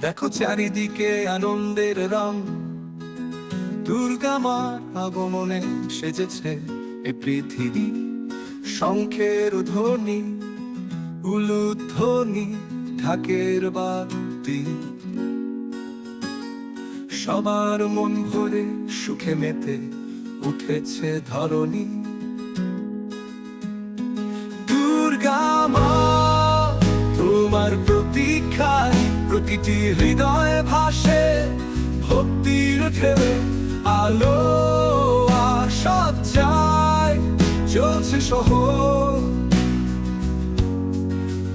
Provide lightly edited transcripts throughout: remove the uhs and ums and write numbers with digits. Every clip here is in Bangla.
দেখো চারিদিকে আনন্দের রং, দুর্গা মার আগমনে সেজেছে এ পৃথিবী। শঙ্খের ধ্বনি, উলুধ্বনি, ঢাকের বাতি, সবার মন ভরে সুখে মেতে উঠেছে ধরণী। দুর্গা মা তোমার প্রতীক্ষায় প্রতিটি হৃদয়ে ভাসে ভক্তির ঢেউয়ে, আলো আর সজ্জায় চলছে শহর।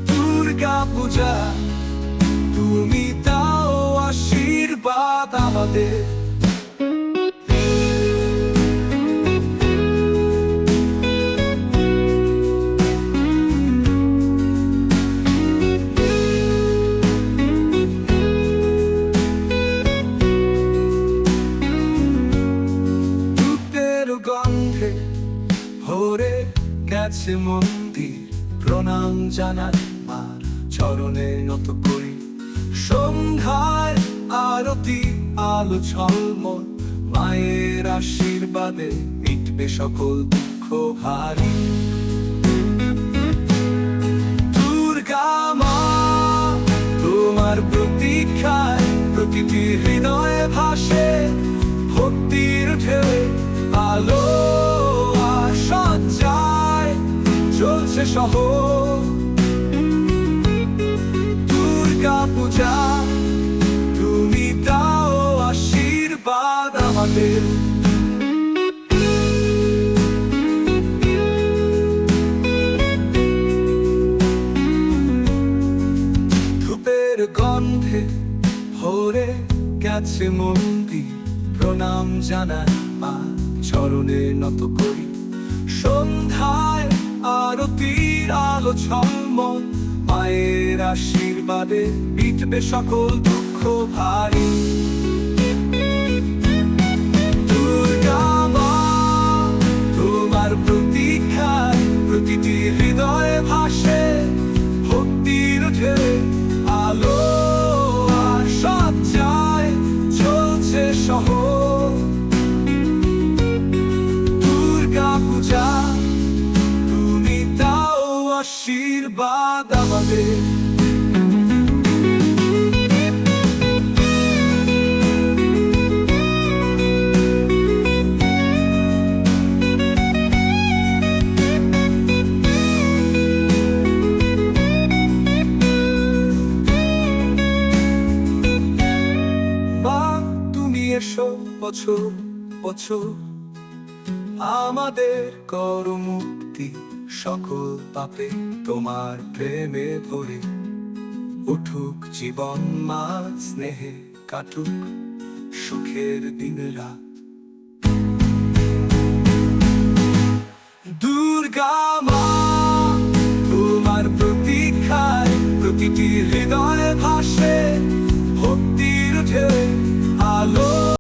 দুর্গা পূজা তুমি দাও আশীর্বাদ আমাদের। গন্ধে ভরে গেছে মন্দির, প্রণাম জানাই মার চরণে নত করি। সন্ধ্যায় আরতি, আলো ঝলমল, মায়ের আশীর্বাদে মিটবে সকল দুঃখ ভারী। দুর্গা মা তোমার প্রতীক্ষায় প্রতিটি হৃদয়ে ভাসে ভক্তির ঢেউয়ে, আলো আর সজ্জায় চলছে শহর। দুর্গা পূজা তুমি দাও আশীর্বাদ আমাদের। ধূপের গন্ধে ভরে গেছে মন্দির, প্রণাম জানাই মা চরণে নত করি। সন্ধ্যায় আরতির আলো ঝলমল, মায়ের আশীর্বাদে মিটবে সকল দুঃখ ভারী। দুর্গা মা তোমার প্রতীক্ষায় প্রতিটি হৃদয়ে ভাসে ভক্তির ঢেউয়ে, আলো আর সজ্জায় চলছে শহর। পূজা তুমি দাও আশীর্বাদ আমাদের। মা তুমি এসো বছর বছর, আমাদের করো মুক্তি সকল পাপে তোমার প্রেমে ভরে। উঠুক জীবন মা স্নেহে, কাটুক সুখের দিন রাত। দুর্গা